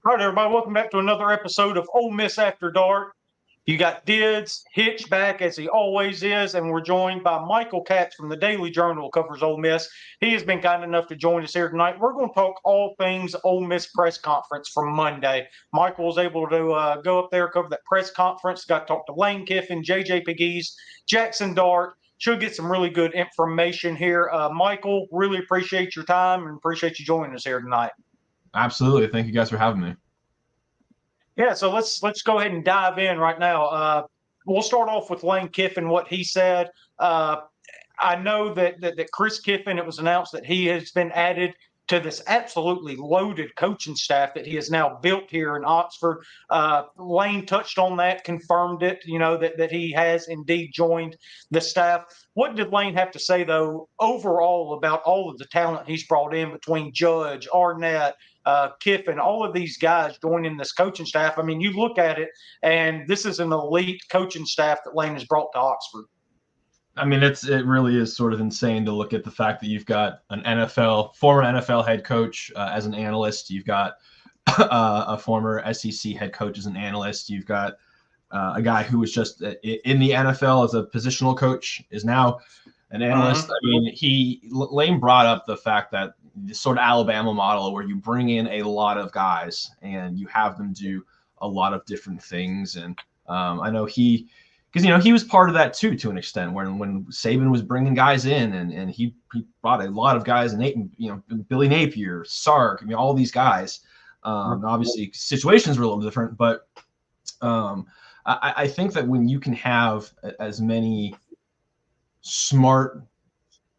All right, everybody, welcome back to another episode of Ole Miss After Dark. You got Dids, Hitch back as he always is, and we're joined by Michael Katz from the Daily Journal, who covers Ole Miss. He has been kind enough to join us here tonight. We're going to talk all things Ole Miss press conference from Monday. Michael was able to go up there, cover that press conference, got to talk to Lane Kiffin, J.J. Pegues, Jackson Dart. Should get some really good information here. Michael, really appreciate your time and appreciate you joining us here tonight. Absolutely. Thank you guys for having me. Yeah, so let's go ahead and dive in right now. We'll start off with Lane Kiffin, what he said. Uh, I know that Chris Kiffin, it was announced that he has been added to this absolutely loaded coaching staff that he has now built here in Oxford. Lane touched on that, confirmed it, that he has indeed joined the staff. What did Lane have to say, though, overall about all of the talent he's brought in between Judge, Arnett, Kiffin, all of these guys joining this coaching staff? I mean, you look at it, and this is an elite coaching staff that Lane has brought to Oxford. I mean, it really is sort of insane to look at the fact that you've got an former NFL head coach as an analyst. You've got a former SEC head coach as an analyst. You've got a guy who was just in the NFL as a positional coach is now an analyst. I mean, Lane brought up the fact that the sort of Alabama model where you bring in a lot of guys and you have them do a lot of different things. And I know because he was part of that too, to an extent, when Saban was bringing guys in, and he brought a lot of guys, and Billy Napier, Sark, all these guys. Obviously, situations were a little different, but I think that when you can have as many smart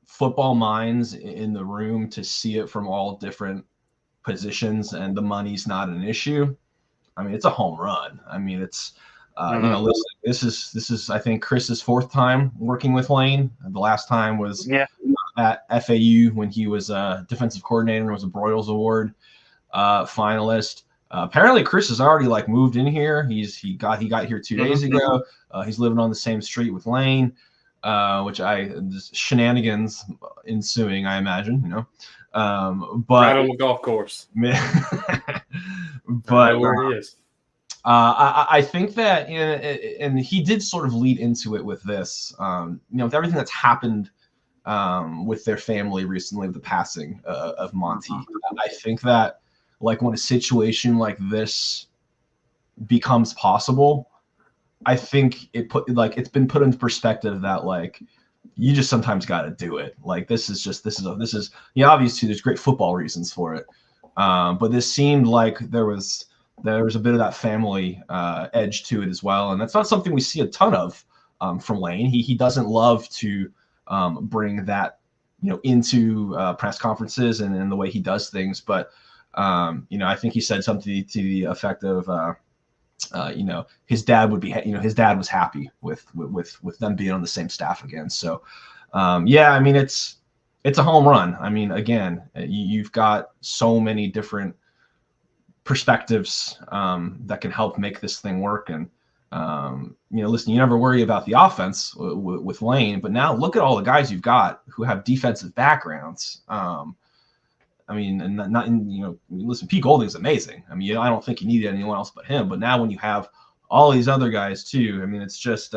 football minds in the room to see it from all different positions, and the money's not an issue, I mean, it's a home run. I mean, it's. Listen, this is I think Chris's fourth time working with Lane. The last time was at FAU when he was a defensive coordinator and was a Broyles Award finalist. Apparently, Chris has already moved in here. He got here 2 days ago. He's living on the same street with Lane, which shenanigans ensuing, I imagine. But right on the golf course. But where he is. I think that, and he did sort of lead into it with this, with everything that's happened with their family recently, with the passing of Monty. I think that, when a situation like this becomes possible, I think it's been put into perspective that you just sometimes got to do it. This is obviously there's great football reasons for it, but this seemed like there was a bit of that family edge to it as well. And that's not something we see a ton of from Lane. He doesn't love to bring that, into press conferences and the way he does things. But, I think he said something to the effect of, his dad would be, his dad was happy with them being on the same staff again. So, I mean, it's a home run. I mean, again, you've got so many different perspectives that can help make this thing work. And listen, you never worry about the offense with Lane, but now look at all the guys you've got who have defensive backgrounds. I mean, and listen, Pete Golding's amazing. I mean, I don't think you need anyone else but him. But now when you have all these other guys too, I mean, it's just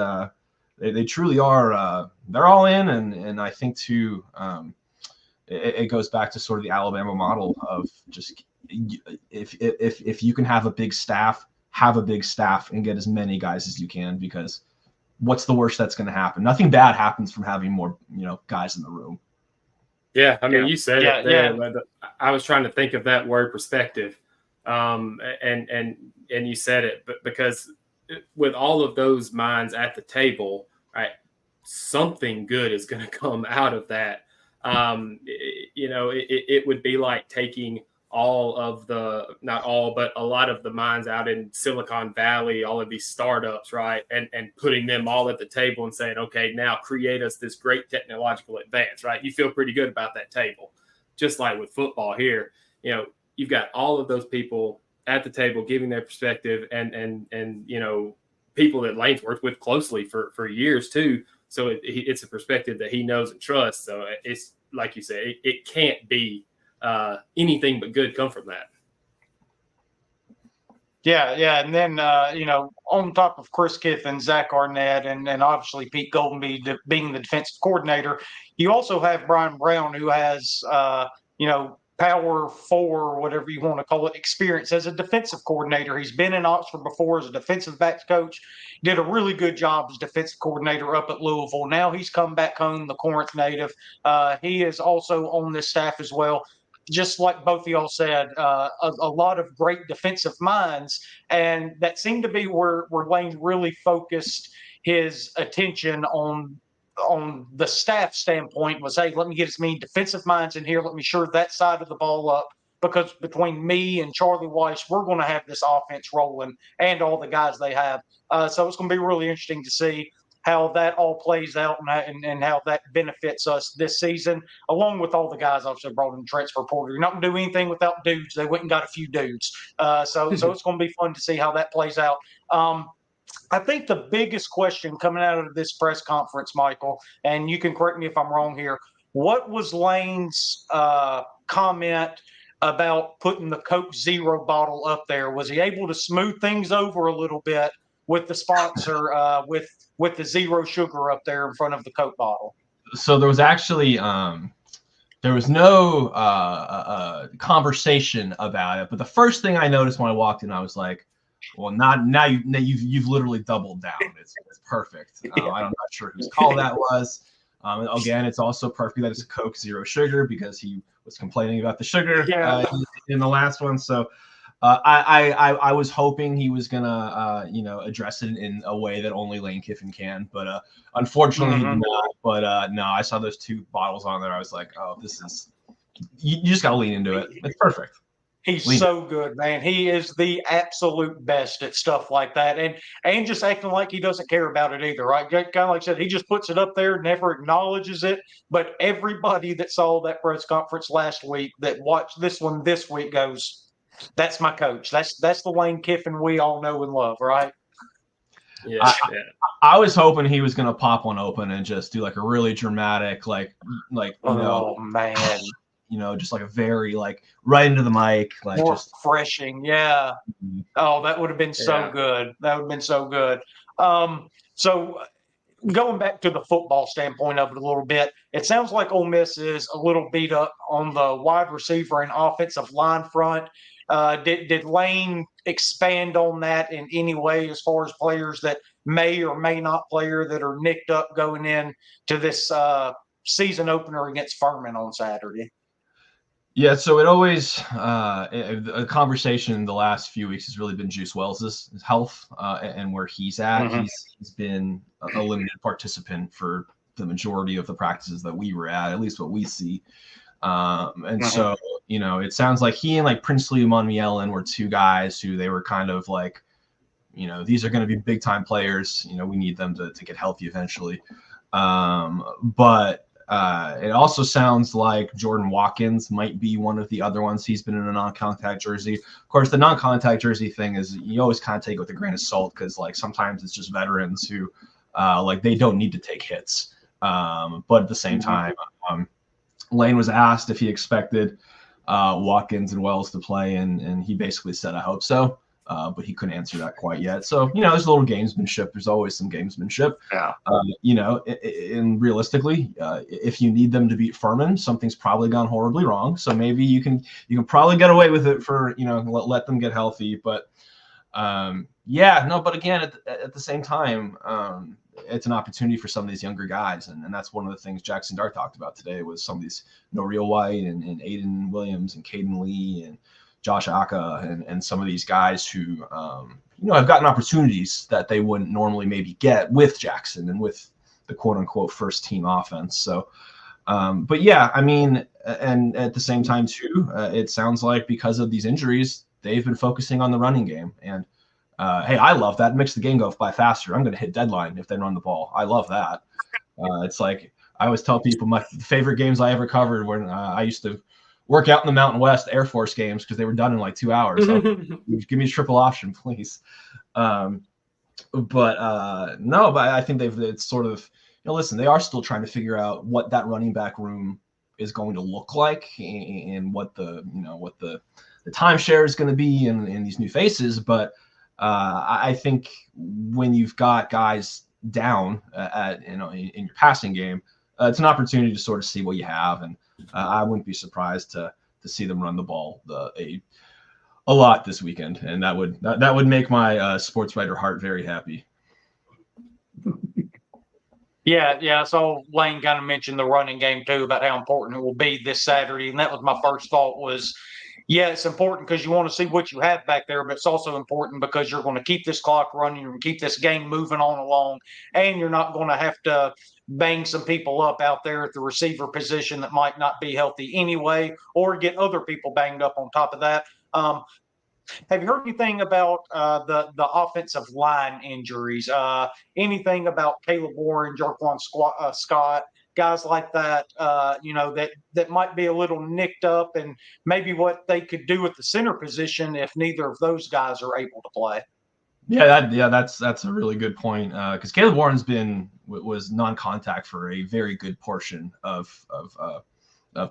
they truly are. They're all in, and I think too, it goes back to sort of the Alabama model of just. If you can have a big staff and get as many guys as you can, because what's the worst that's going to happen? Nothing bad happens from having more, guys in the room. Yeah. I mean, you said it there. Yeah. I was trying to think of that word perspective. And you said it, but because with all of those minds at the table, right, something good is going to come out of that. It would be like taking all of not all, but a lot of the minds out in Silicon Valley, all of these startups, right? And putting them all at the table and saying, okay, now create us this great technological advance, right? You feel pretty good about that table. Just like with football here, you've got all of those people at the table giving their perspective and people that Lane's worked with closely for years too. So it's a perspective that he knows and trusts. So it's like you say, it can't be anything but good come from that. Yeah. And then, on top of Chris Kiffin, Zach Arnett, and obviously Pete Goldenby being the defensive coordinator, you also have Brian Brown, who has, power four, whatever you want to call it, experience as a defensive coordinator. He's been in Oxford before as a defensive backs coach, did a really good job as defensive coordinator up at Louisville. Now he's come back home, the Corinth native. He is also on this staff as well. Just like both of y'all said, a lot of great defensive minds, and that seemed to be where Lane really focused his attention on the staff standpoint was, hey, let me get as many defensive minds in here. Let me shore that side of the ball up, because between me and Charlie Weiss, we're going to have this offense rolling and all the guys they have. So it's going to be really interesting to see how that all plays out and how that benefits us this season, along with all the guys obviously brought in the transfer portal. You're not going to do anything without dudes. They went and got a few dudes. So it's going to be fun to see how that plays out. I think the biggest question coming out of this press conference, Michael, and you can correct me if I'm wrong here, what was Lane's comment about putting the Coke Zero bottle up there? Was he able to smooth things over a little bit with the sponsor, with the zero sugar up there in front of the Coke bottle? So there was actually there was no conversation about it, but the first thing I noticed when I walked in, I was like, well, now you've literally doubled down. It's perfect. I'm not sure whose call that was. Again, it's also perfect that it's a Coke Zero Sugar, because he was complaining about the sugar in the last one. So I was hoping he was gonna address it in a way that only Lane Kiffin can, but unfortunately he did not. But no, I saw those two bottles on there. I was like, oh, this is you just gotta lean into it. It's perfect. He's so good, man. He is the absolute best at stuff like that, and just acting like he doesn't care about it either, right? Kind of like I said, he just puts it up there, never acknowledges it. But everybody that saw that press conference last week, that watched this one this week, goes, "That's my coach. That's the Lane Kiffin we all know and love," right? Yeah. I was hoping he was gonna pop one open and just do like a really dramatic, man. Just like a very right into the mic, more just refreshing. Yeah. Oh, that would have been so good. That would have been so good. So going back to the football standpoint of it a little bit, it sounds like Ole Miss is a little beat up on the wide receiver and offensive line front. Did Lane expand on that in any way as far as players that may or may not play that are nicked up going in to this season opener against Furman on Saturday? Yeah, so it always a conversation in the last few weeks has really been Juice Wells' health and where he's at. He's been a limited participant for the majority of the practices that we were at least what we see. So, it sounds like he and Princely Monmielen were two guys who they were kind of like, these are going to be big time players. We need them to get healthy eventually. But it also sounds like Jordan Watkins might be one of the other ones. He's been in a non-contact jersey. Of course, the non-contact jersey thing is you always kind of take it with a grain of salt, because sometimes it's just veterans who they don't need to take hits. But at the same time, Lane was asked if he expected Watkins and Wells to play, and he basically said, I hope so. But he couldn't answer that quite yet. So, there's a little gamesmanship. There's always some gamesmanship. Yeah. And realistically, if you need them to beat Furman, something's probably gone horribly wrong. So maybe you can probably get away with it for, let them get healthy. But but again, at the same time, it's an opportunity for some of these younger guys. And that's one of the things Jackson Dart talked about today was some of these Noreal White and Aiden Williams and Caden Lee and Josh Aka and some of these guys who, have gotten opportunities that they wouldn't normally maybe get with Jackson and with the quote unquote first team offense. So, but yeah, I mean, and at the same time too, it sounds like because of these injuries, they've been focusing on the running game. And hey, I love that. It makes the game go by faster. I'm going to hit deadline if they run the ball. I love that. It's like I always tell people my favorite games I ever covered when I used to work out in the Mountain West Air Force games because they were done in 2 hours. So give me a triple option, please. No, but I think it's sort of, listen, they are still trying to figure out what that running back room is going to look like and what the the timeshare is going to be in these new faces. But I think when you've got guys down in your passing game, it's an opportunity to sort of see what you have, and I wouldn't be surprised to see them run the ball a lot this weekend, and that would make my sports writer heart very happy. Yeah. So Lane kind of mentioned the running game too, about how important it will be this Saturday, and that was my first thought was, yeah, it's important because you want to see what you have back there, but it's also important because you're going to keep this clock running, you're going to keep this game moving on along, and you're not going to have to bang some people up out there at the receiver position that might not be healthy anyway, or get other people banged up on top of that. Have you heard anything about the offensive line injuries? Anything about Caleb Warren, Jarquan Scott, guys like that? That might be a little nicked up, and maybe what they could do at the center position if neither of those guys are able to play. That's a really good point, because Caleb Warren's was non-contact for a very good portion of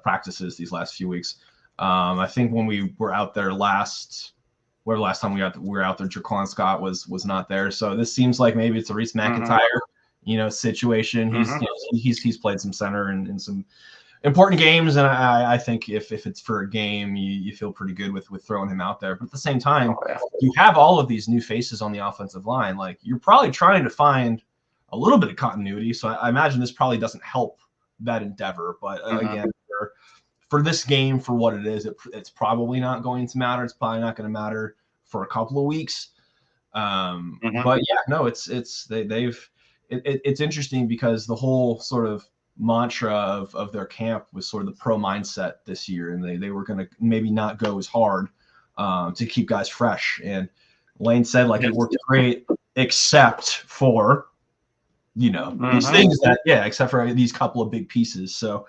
practices these last few weeks. I think when we were out there last time we were out there, Jarquan Scott was not there. So this seems like maybe it's a Reese McIntyre, situation. He's played some center in some important games, and I think if it's for a game, you feel pretty good with throwing him out there. But at the same time, you have all of these new faces on the offensive line. Like, you're probably trying to find a little bit of continuity. So I imagine this probably doesn't help that endeavor. But again, for this game, for what it is, it's probably not going to matter. It's probably not going to matter for a couple of weeks. But yeah, no, it's interesting because the whole sort of mantra of their camp was sort of the pro mindset this year, and they were going to maybe not go as hard to keep guys fresh. And Lane said, like, it worked great, except for these things except for these couple of big pieces. So.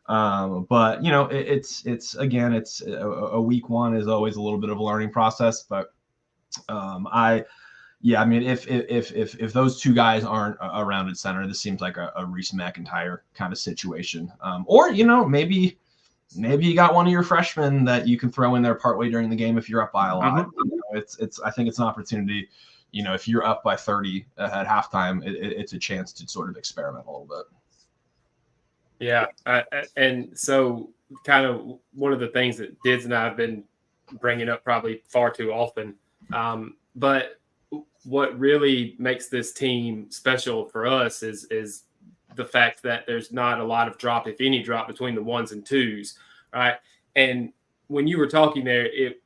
But it's again, it's a week one is always a little bit of a learning process, but if those two guys aren't around at center, this seems like a Reese McIntyre kind of situation. Or maybe you got one of your freshmen that you can throw in there partway during the game if you're up by a lot. I think it's an opportunity. If you're up by 30 at halftime, it's a chance to sort of experiment a little bit. Yeah, and so kind of one of the things that Dids and I have been bringing up probably far too often, but what really makes this team special for us is the fact that there's not a lot of drop, if any drop, between the ones and twos, right? And when you were talking there, it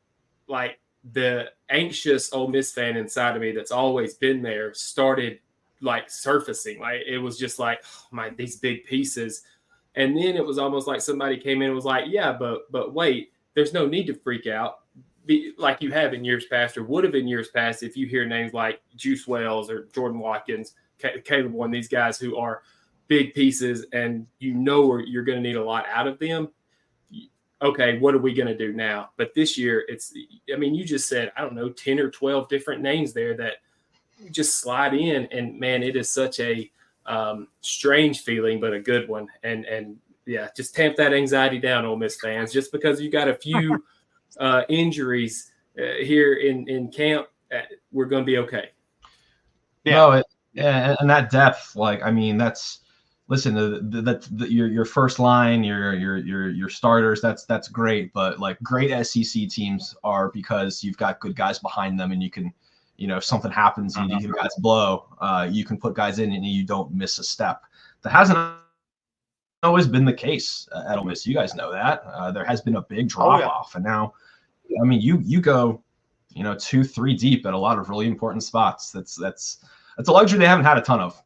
like the anxious Ole Miss fan inside of me that's always been there started like surfacing. Like, it was just like, these big pieces. And then it was almost like somebody came in and was like, yeah, but wait, there's no need to freak out like you have in years past or would have in years past if you hear names like Juice Wells or Jordan Watkins, Caleb Warren, these guys who are big pieces and you're going to need a lot out of them. Okay, what are we going to do now? But this year, you just said, 10 or 12 different names there that just slide in. And, man, it is such a strange feeling, but a good one. And just tamp that anxiety down, Ole Miss fans. Just because you got a few injuries here in camp, we're going to be okay. Yeah. No, and that depth, that's your first line, your starters. That's great, but like, great SEC teams are because you've got good guys behind them, and you can. If something happens and you guys blow, you can put guys in and you don't miss a step. That hasn't always been the case at Ole Miss. You guys know that. There has been a big drop off, and now, you go, 2-3 deep at a lot of really important spots. That's a luxury they haven't had a ton of.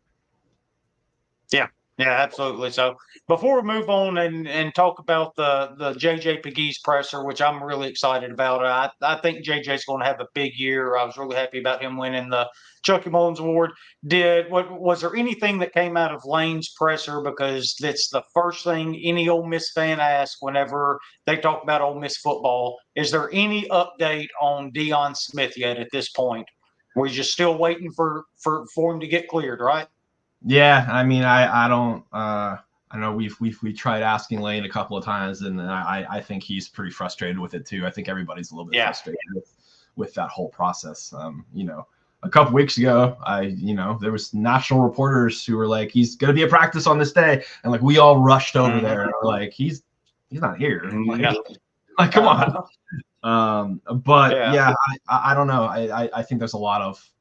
Yeah, absolutely. So before we move on and talk about the JJ Pegues presser, which I'm really excited about, I think JJ's going to have a big year. I was really happy about him winning the Chucky Mullins Award. Was there anything that came out of Lane's presser? Because it's the first thing any Ole Miss fan asks whenever they talk about Ole Miss football. Is there any update on Deion Smith yet at this point? We're just still waiting for him to get cleared, right? Yeah, I don't I know we tried asking Lane a couple of times, and I think he's pretty frustrated with it too. I think everybody's a little bit frustrated with that whole process. A couple weeks ago, there was national reporters who were like, he's going to be at practice on this day, and like we all rushed over there and we're like, he's not here. Like come on. But I don't know. I think there's a lot of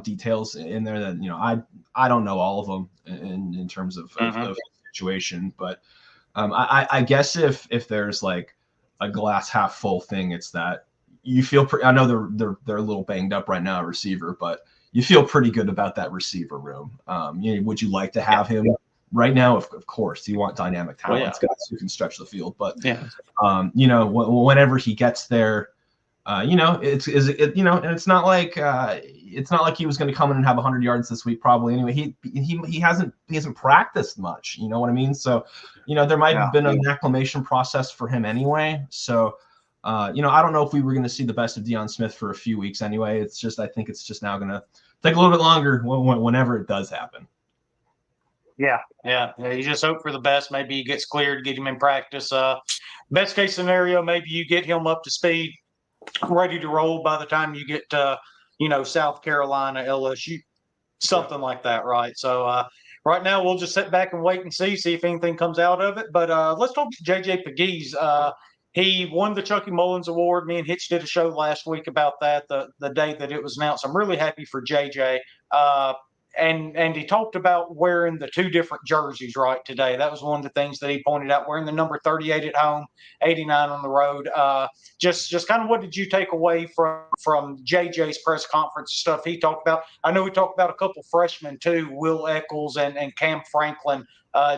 details in there that I don't know all of them in terms of the situation, but I guess if there's like a glass half full thing, it's that you feel I know they're a little banged up right now at receiver, but you feel pretty good about that receiver room. Would you like to have him right now? Of course, you want dynamic talent guys who can stretch the field, but whenever he gets there, it's not like he was going to come in and have 100 yards this week probably anyway. He hasn't practiced much, you know what I mean? So there might have been an acclimation process for him anyway. So I don't know if we were going to see the best of Deion Smith for a few weeks anyway. I think it's just now going to take a little bit longer whenever it does happen. Yeah. You just hope for the best. Maybe he gets cleared, get him in practice. Best case scenario, maybe you get him up to speed, ready to roll by the time you get to, South Carolina, LSU, something like that, right? So right now we'll just sit back and wait and see if anything comes out of it. But let's talk to JJ Pegues. He won the Chucky Mullins Award. Me and Hitch did a show last week about that, the day that it was announced. I'm really happy for JJ. And he talked about wearing the two different jerseys right today. That was one of the things that he pointed out, wearing the number 38 at home, 89 on the road. Just kind of what did you take away from JJ's press conference stuff he talked about? I know we talked about a couple freshmen too, Will Eccles and Cam Franklin.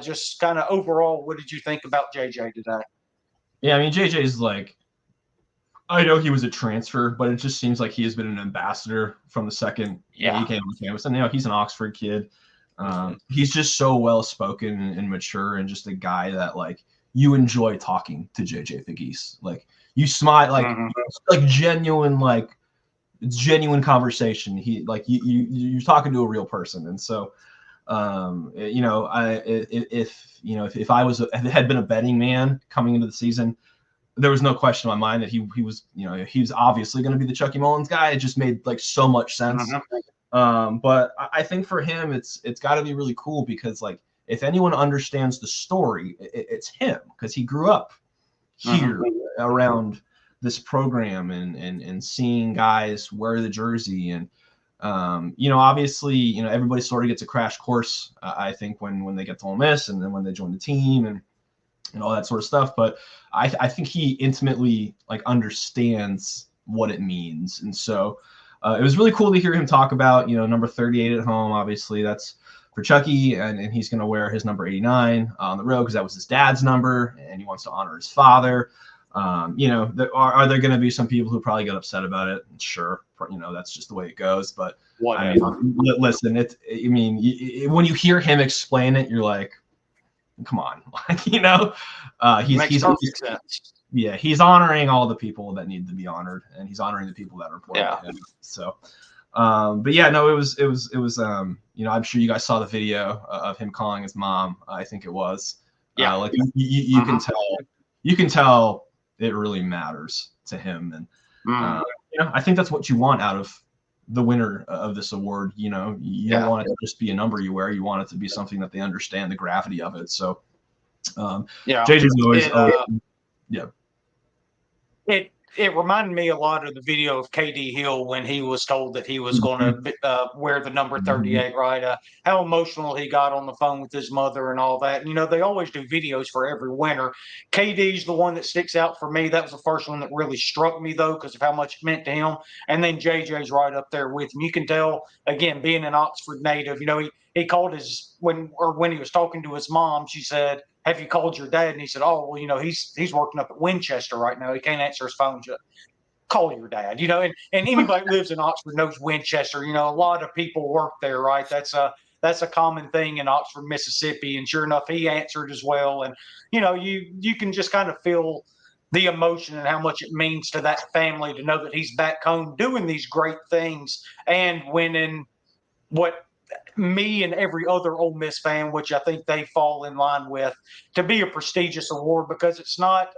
Just kind of overall, what did you think about JJ today? Yeah, I mean, JJ's like, I know he was a transfer, but it just seems like he has been an ambassador from the second he came on campus. And he's an Oxford kid. He's just so well spoken and mature, and just a guy that like you enjoy talking to JJ Pegues. Like you smile, like genuine conversation. He like you're talking to a real person, and so if I had been a betting man coming into the season, there was no question in my mind that he was obviously going to be the Chucky Mullins guy. It just made like so much sense. But I think for him, it's got to be really cool because like if anyone understands the story, it's him, because he grew up here around this program and seeing guys wear the jersey and. Obviously, everybody sort of gets a crash course, I think, when they get to Ole Miss and then when they join the team and all that sort of stuff. But I think he intimately like understands what it means. And so it was really cool to hear him talk about, number 38 at home. Obviously, that's for Chucky, and he's going to wear his number 89 on the road because that was his dad's number, and he wants to honor his father. Are there going to be some people who probably get upset about it? Sure, that's just the way it goes. But listen, when you hear him explain it, you're like, come on, he's sense. Yeah, he's honoring all the people that need to be honored, and he's honoring the people that report him. So, but yeah, no, it was. I'm sure you guys saw the video of him calling his mom. I think it was. Yeah, like you can tell. You can tell. It really matters to him, and I think that's what you want out of the winner of this award. You don't want it to just be a number you wear. You want it to be something that they understand the gravity of it. So, JJ's always, It reminded me a lot of the video of KD Hill when he was told that he was going to wear the number 38, right? How emotional he got on the phone with his mother and all that. And, they always do videos for every winner. KD's the one that sticks out for me. That was the first one that really struck me, though, because of how much it meant to him. And then JJ's right up there with him. You can tell, again, being an Oxford native, he called when he was talking to his mom, she said, "Have you called your dad?" And he said, "Oh, well, he's working up at Winchester right now. He can't answer his phone yet." Call your dad, and anybody who lives in Oxford knows Winchester. A lot of people work there, right? That's a common thing in Oxford, Mississippi. And sure enough, he answered as well. And, you can just kind of feel the emotion and how much it means to that family to know that he's back home doing these great things and winning what me and every other Ole Miss fan, which I think they fall in line with, to be a prestigious award, because it's not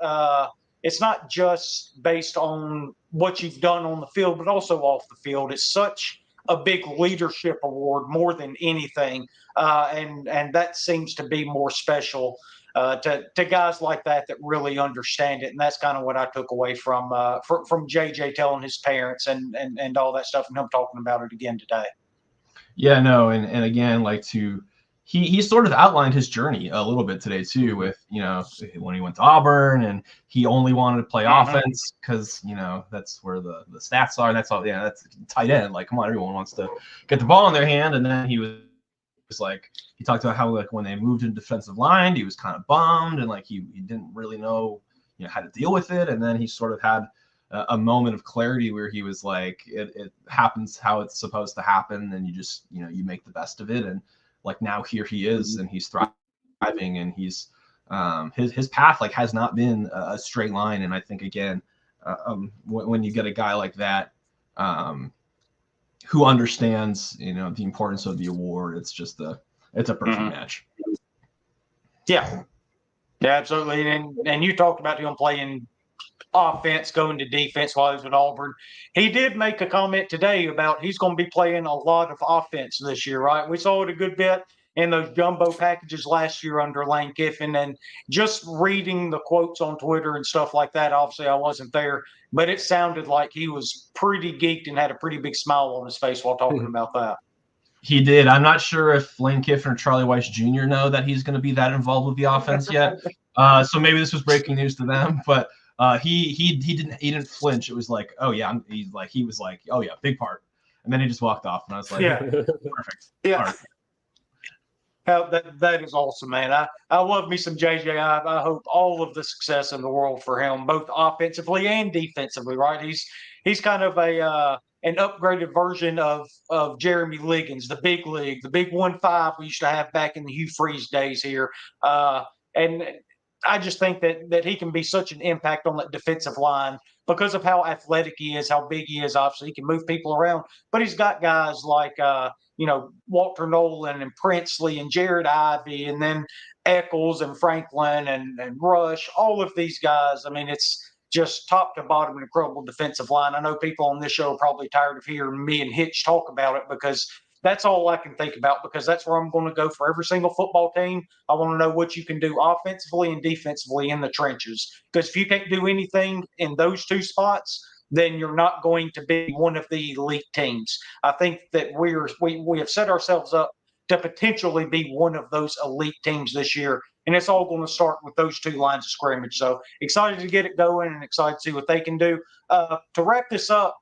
just based on what you've done on the field, but also off the field. It's such a big leadership award more than anything, and that seems to be more special to guys like that really understand it. And that's kind of what I took away from JJ telling his parents and all that stuff, and him talking about it again today. Yeah, no, and again, like he sort of outlined his journey a little bit today too, with, you know, when he went to Auburn and he only wanted to play offense because, you know, that's where the stats are. That's all. Yeah, that's tight end. Like, come on, everyone wants to get the ball in their hand. And then he was like, he talked about how, like, when they moved into defensive line, he was kind of bummed and like he didn't really know, you know, how to deal with it. And then he sort of had a moment of clarity where he was like, it happens how it's supposed to happen, and you just, you know, you make the best of it. And like, now here he is, and he's thriving, and he's his path like has not been a straight line. And I think, again, when you get a guy like that who understands, you know, the importance of the award, it's a perfect match. Yeah, absolutely. And you talked about him playing offense, going to defense while he was at Auburn. He did make a comment today about he's going to be playing a lot of offense this year, right? We saw it a good bit in those jumbo packages last year under Lane Kiffin, and just reading the quotes on Twitter and stuff like that. Obviously, I wasn't there, but it sounded like he was pretty geeked and had a pretty big smile on his face while talking about that. He did. I'm not sure if Lane Kiffin or Charlie Weiss Jr. know that he's going to be that involved with the offense yet. So maybe this was breaking news to them, but he didn't flinch. It was like, oh yeah, he was like, oh yeah, big part, and then he just walked off, and I was like, yeah, perfect. Yeah, that is awesome, man. I love me some JJ. I hope all of the success in the world for him, both offensively and defensively. Right, he's kind of an upgraded version of Jeremy Liggins, the big league, the big 1-5 we used to have back in the Hugh Freeze days here, and I just think that he can be such an impact on that defensive line because of how athletic he is, how big he is. Obviously, he can move people around, but he's got guys like, Walter Nolan and Princely and Jared Ivey, and then Eccles and Franklin and Rush, all of these guys. I mean, it's just top to bottom an incredible defensive line. I know people on this show are probably tired of hearing me and Hitch talk about it, because that's all I can think about, because that's where I'm going to go for every single football team. I want to know what you can do offensively and defensively in the trenches, because if you can't do anything in those two spots, then you're not going to be one of the elite teams. I think that we have set ourselves up to potentially be one of those elite teams this year, and it's all going to start with those two lines of scrimmage. So excited to get it going and excited to see what they can do. To wrap this up,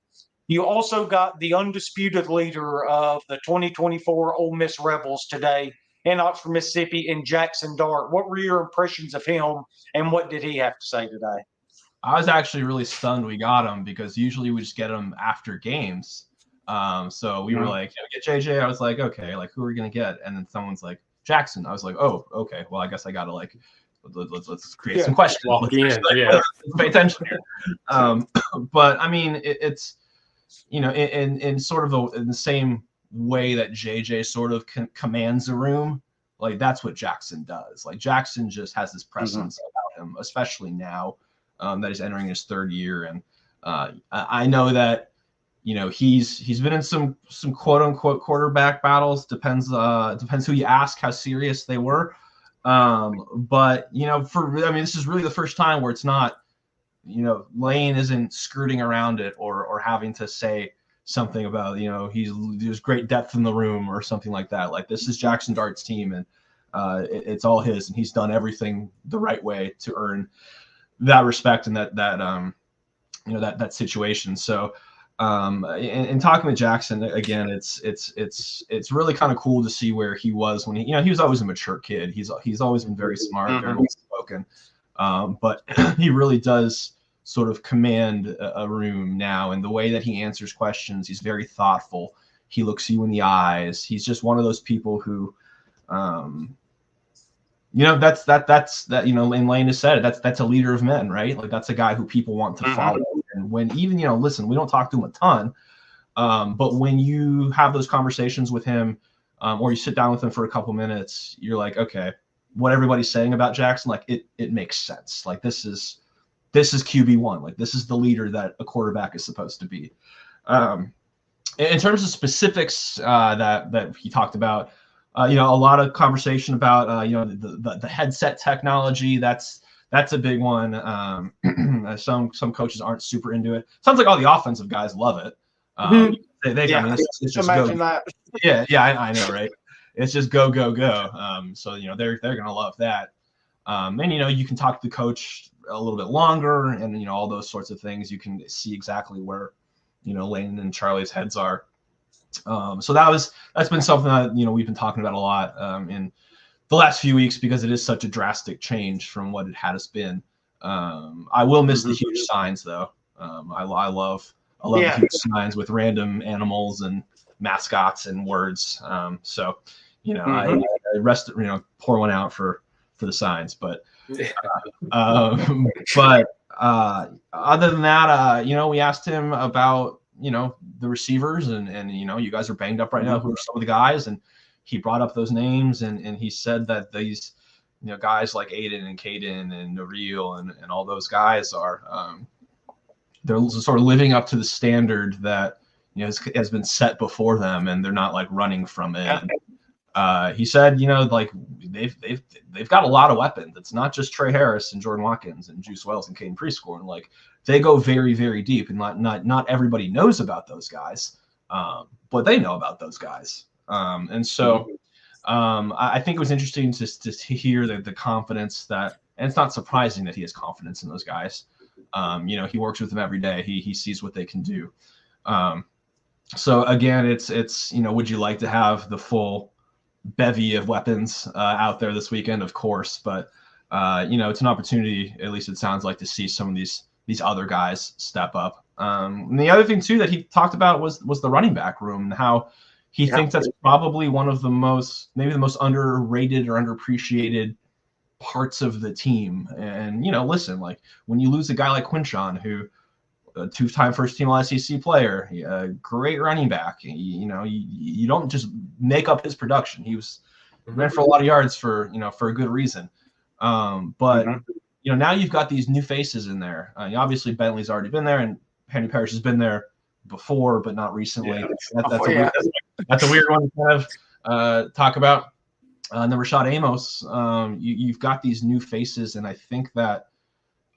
you also got the undisputed leader of the 2024 Ole Miss Rebels today in Oxford, Mississippi, in Jackson Dart. What were your impressions of him, and what did he have to say today? I was actually really stunned we got him, because usually we just get him after games. So we were like, we get JJ. I was like, okay, like, who are we going to get? And then someone's like, Jackson. I was like, oh, okay. Well, I guess I got to, like, let's create some questions. Let's pay attention here. But I mean, it's, you know, in sort of in the same way that JJ sort of commands a room, like, that's what Jackson does. Like, Jackson just has this presence about him, especially now that he's entering his third year. And I know that, you know, he's been in some quote unquote quarterback battles. Depends who you ask how serious they were. But, you know, this is really the first time where it's not, you know, Lane isn't skirting around it or having to say something about, you know, there's great depth in the room or something like that. Like, this is Jackson Dart's team, and it's all his, and he's done everything the right way to earn that respect and that situation. So in talking with Jackson again, it's really kind of cool to see where he was when he was always a mature kid. He's always been very smart, very well spoken. But he really does sort of command a room now, and the way that he answers questions, he's very thoughtful. He looks you in the eyes. He's just one of those people who, that's and Lane has said it, that's a leader of men, right? Like, that's a guy who people want to follow. And when even, listen, we don't talk to him a ton, but when you have those conversations with him, or you sit down with him for a couple minutes, you're like, okay, what everybody's saying about Jackson, like it makes sense. Like this is QB1. Like this is the leader that a quarterback is supposed to be. In terms of specifics that he talked about, a lot of conversation about the headset technology. That's a big one. Some coaches aren't super into it. Sounds like all the offensive guys love it. Yeah, I mean, it's just imagine go. that. Yeah, I know, right? It's just go. So they're gonna love that. And you can talk to the coach a little bit longer, and all those sorts of things. You can see exactly where Lane and Charlie's heads are. So that's been something that we've been talking about a lot in the last few weeks because it is such a drastic change from what it has been. I will miss the huge signs though. I love the huge signs with random animals and mascots and words. So I rest pour one out for the signs, but other than that, we asked him about the receivers and you guys are banged up right now. Who are some of the guys? And he brought up those names and he said that these guys like Aiden and Caden and Nareel and all those guys are they're sort of living up to the standard that has been set before them, and they're not like running from it. He said, like they've got a lot of weapons. It's not just Trey Harris and Jordan Watkins and Juice Wells and Caden Prescorn. And like they go very, very deep, and not everybody knows about those guys, but they know about those guys. And so I think it was interesting to hear the confidence that, and it's not surprising that he has confidence in those guys. He works with them every day. He sees what they can do. So again, it's would you like to have the full bevy of weapons out there this weekend? Of course, but it's an opportunity, at least it sounds like, to see some of these other guys step up. And the other thing too that he talked about was the running back room and how he thinks that's probably one of the most underrated or underappreciated parts of the team. And listen, like when you lose a guy like Quinshon, who a two-time first-team All-SEC player, a great running back. You don't just make up his production. He ran for a lot of yards for a good reason. But now you've got these new faces in there. Obviously, Bentley's already been there, and Henry Parrish has been there before, but not recently. Yeah. That's a weird one to kind of talk about. And then Rashad Amos, you've got these new faces, and I think that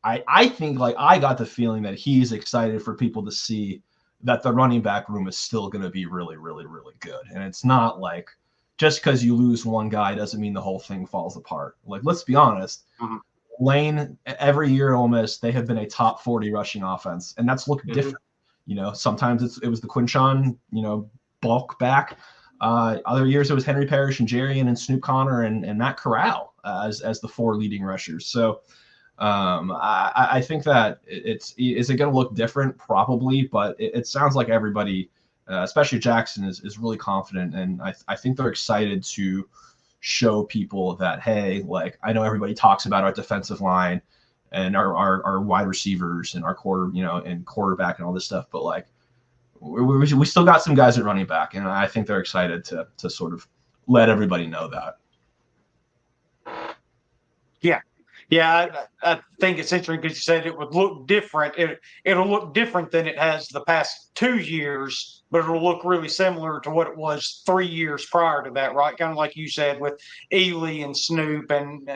I think I got the feeling that he's excited for people to see that the running back room is still going to be really, really, really good. And it's not like just because you lose one guy doesn't mean the whole thing falls apart. Like, let's be honest. Lane, every year at Ole Miss, they have been a top 40 rushing offense, and that's looked different. Sometimes it was the Quinshon, bulk back. Other years it was Henry Parrish and Jarian and Snoop Connor and Matt Corral as the four leading rushers. So I think that is it going to look different? Probably, but it sounds like everybody, especially Jackson, is really confident, and I think they're excited to show people that, hey, like I know everybody talks about our defensive line and our wide receivers and our quarterback and all this stuff, but like we still got some guys at running back, and I think they're excited to sort of let everybody know that. Yeah, I think it's interesting because you said it would look different. It'll look different than it has the past 2 years, but it'll look really similar to what it was 3 years prior to that, right? Kind of like you said with Ely and Snoop and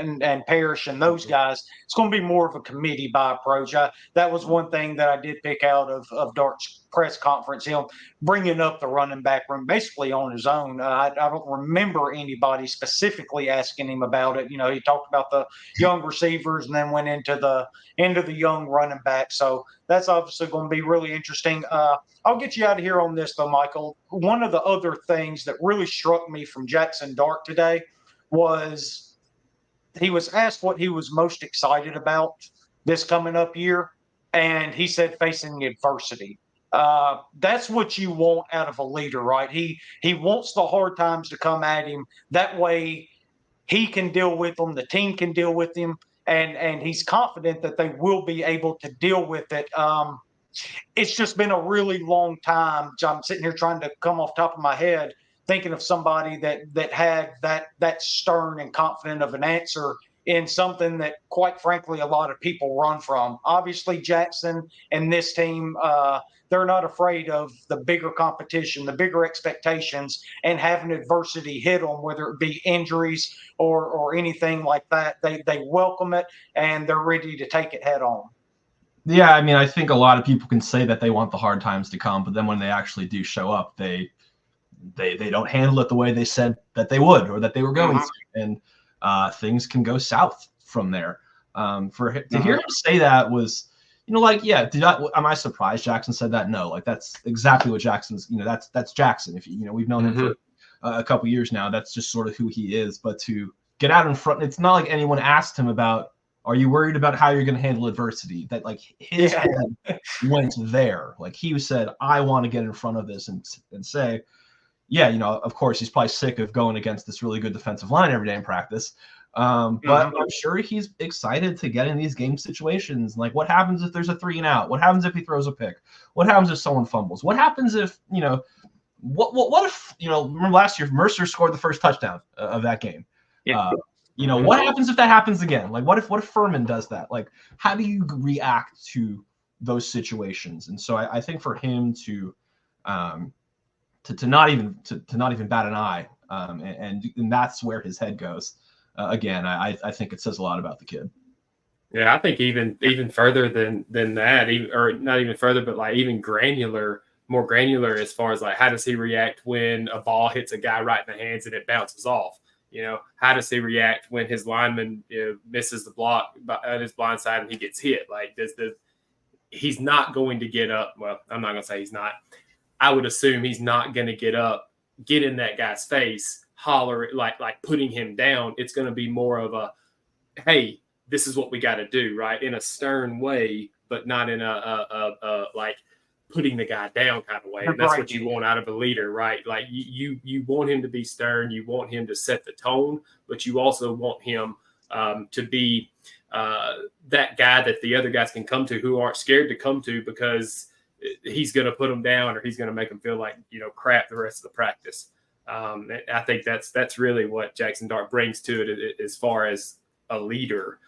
Parrish and those guys. It's going to be more of a committee by approach. That was one thing that I did pick out of Dart's press conference, him bringing up the running back room basically on his own. I don't remember anybody specifically asking him about it. He talked about the young receivers and then went into the young running back. So that's obviously going to be really interesting. I'll get you out of here on this though, Michael. One of the other things that really struck me from Jackson Dart today was he was asked what he was most excited about this coming up year, and he said facing adversity. That's what you want out of a leader, right? He wants the hard times to come at him. That way he can deal with them, the team can deal with him, and he's confident that they will be able to deal with it. It's just been a really long time. I'm sitting here trying to come off the top of my head thinking of somebody that had that stern and confident of an answer in something that, quite frankly, a lot of people run from. Obviously, Jackson and this team, they're not afraid of the bigger competition, the bigger expectations, and having adversity hit them, whether it be injuries or anything like that. They welcome it, and they're ready to take it head on. Yeah, I mean, I think a lot of people can say that they want the hard times to come, but then when they actually do show up, they don't handle it the way they said that they would or that they were going to, and things can go south from there. To hear him say that was, like, yeah, am I surprised Jackson said that? No, like that's exactly what Jackson's, that's Jackson. If we've known him for a couple years now, that's just sort of who he is. But to get out in front, it's not like anyone asked him about, are you worried about how you're going to handle adversity? That like his head went there. Like he said, I want to get in front of this and say, yeah, of course he's probably sick of going against this really good defensive line every day in practice. But I'm sure he's excited to get in these game situations. Like, what happens if there's a 3-and-out? What happens if he throws a pick? What happens if someone fumbles? What happens if, what if, remember last year Mercer scored the first touchdown of that game? Yeah. What happens if that happens again? Like, what if Furman does that? Like, how do you react to those situations? And so I think for him to not even bat an eye, and that's where his head goes. Again, I think it says a lot about the kid. Yeah, I think even further than that, or not even further, but like even more granular as far as like how does he react when a ball hits a guy right in the hands and it bounces off? How does he react when his lineman misses the block on his blind side and he gets hit? Like, he's not going to get up. Well, I'm not going to say he's not. I would assume he's not going to get up, get in that guy's face, holler, like putting him down. It's going to be more of a, hey, this is what we got to do, right? In a stern way, but not in a like putting the guy down kind of way. And that's what you want out of a leader, right? Like you want him to be stern. You want him to set the tone, but you also want him to be that guy that the other guys can come to who aren't scared to come to because he's going to put them down or he's going to make them feel like, crap the rest of the practice. I think that's really what Jackson Dart brings to it as far as a leader.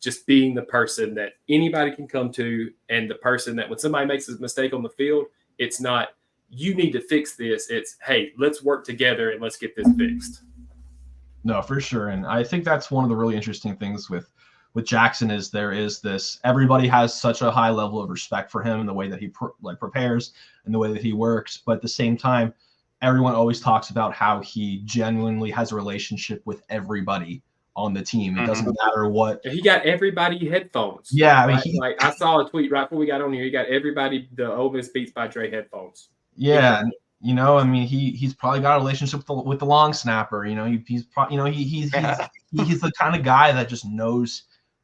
Just being the person that anybody can come to, and the person that when somebody makes a mistake on the field, it's not, you need to fix this. It's, hey, let's work together and let's get this fixed. No, for sure. And I think that's one of the really interesting things with Jackson is there is this, everybody has such a high level of respect for him and the way that he prepares and the way that he works. But at the same time, everyone always talks about how he genuinely has a relationship with everybody on the team. It doesn't matter what. He got everybody headphones. Yeah, I mean, right? Like I saw a tweet right before we got on here. He got everybody the Ole Miss Beats by Dre headphones. Yeah, I mean, he's probably got a relationship with the long snapper. He's the kind of guy that just knows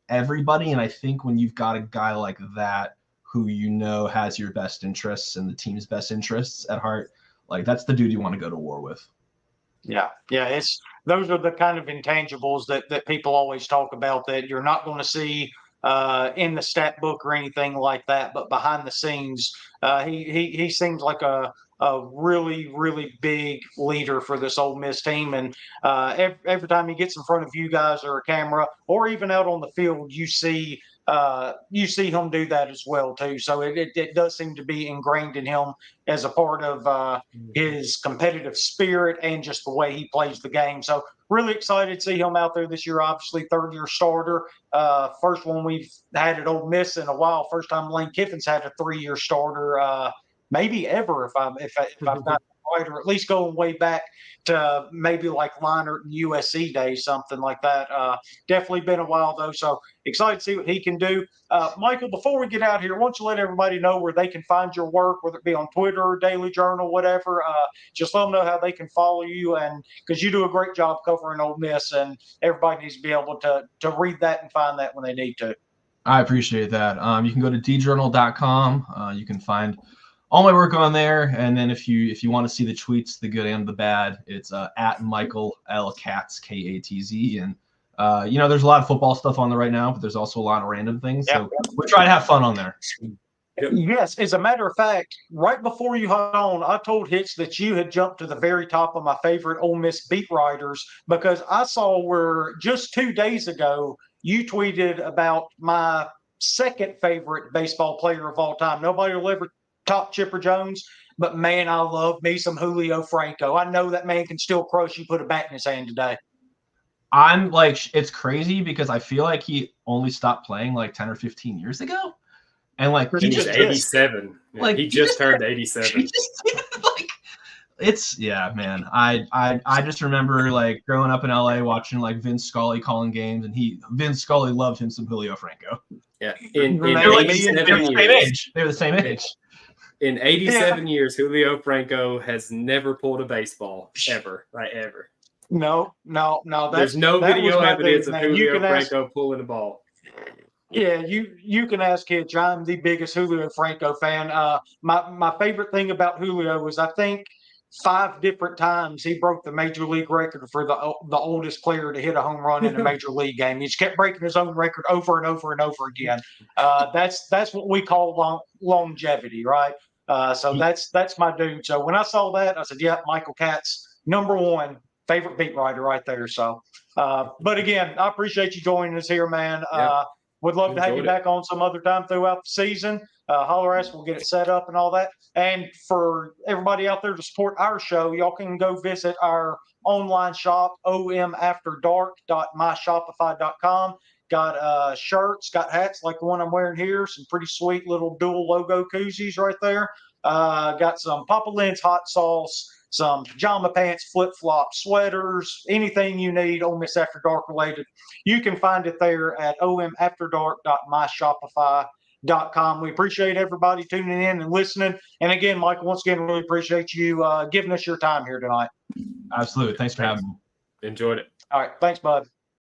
everybody. And I think when you've got a guy like that who has your best interests and the team's best interests at heart, like that's the dude you want to go to war with. Yeah. Those are the kind of intangibles that people always talk about that you're not going to see in the stat book or anything like that. But behind the scenes, he seems like a really, really big leader for this Ole Miss team. And every time he gets in front of you guys or a camera or even out on the field, you see him do that as well too. So it does seem to be ingrained in him as a part of his competitive spirit and just the way he plays the game. So really excited to see him out there this year. Obviously, third-year starter. First one we've had at Ole Miss in a while. First time Lane Kiffin's had a 3-year starter, maybe ever if I've got right, or at least going way back to maybe like Leinart and USC days, something like that. Definitely been a while though, so excited to see what he can do. Michael, before we get out here, why don't you let everybody know where they can find your work, whether it be on Twitter, Daily Journal, whatever. Just let them know how they can follow you, and because you do a great job covering Ole Miss, and everybody needs to be able to read that and find that when they need to. I appreciate that. You can go to djournal.com. You can find all my work on there, and then if you want to see the tweets, the good and the bad, it's at Michael L. Katz, Katz, and there's a lot of football stuff on there right now, but there's also a lot of random things. So we try to have fun on there. Yes, as a matter of fact, right before you hopped on, I told Hitch that you had jumped to the very top of my favorite Ole Miss beat writers because I saw where just 2 days ago you tweeted about my second favorite baseball player of all time. Nobody will ever top Chipper Jones, but man, I love me some Julio Franco. I know that man can still crush you, put a bat in his hand today. I'm like, it's crazy because I feel like he only stopped playing like 10 or 15 years ago. And like he was 87. Like he just turned 87. Like it's man. I just remember like growing up in LA watching like Vince Scully calling games, and Vince Scully loved him some Julio Franco. Yeah, in they were like 87 years, they were the same age. In 87 years, Julio Franco has never pulled a baseball ever, right? Ever. No. There's no video evidence of Julio Franco pulling a ball. Yeah, you can ask Hitch. I'm the biggest Julio Franco fan. My favorite thing about Julio was I think 5 different times he broke the major league record for the oldest player to hit a home run in a major league game. He just kept breaking his own record over and over and over again. That's what we call longevity, right? So that's my dude. So when I saw that, I said, yeah, Michael Katz, #1 favorite beat writer right there. So, but again, I appreciate you joining us here, man. Would love to have you back on some other time throughout the season. Holler at us, we'll get it set up and all that. And for everybody out there to support our show, y'all can go visit our online shop, omafterdark.myshopify.com. Got shirts, got hats like the one I'm wearing here, some pretty sweet little dual logo koozies right there. Got some Papa Lynn's hot sauce, some pajama pants, flip-flops, sweaters, anything you need Ole Miss After Dark related. You can find it there at omafterdark.myshopify.com. We appreciate everybody tuning in and listening. And again, Michael, once again, really appreciate you giving us your time here tonight. Absolutely. Thanks for having me. Enjoyed it. All right. Thanks, bud.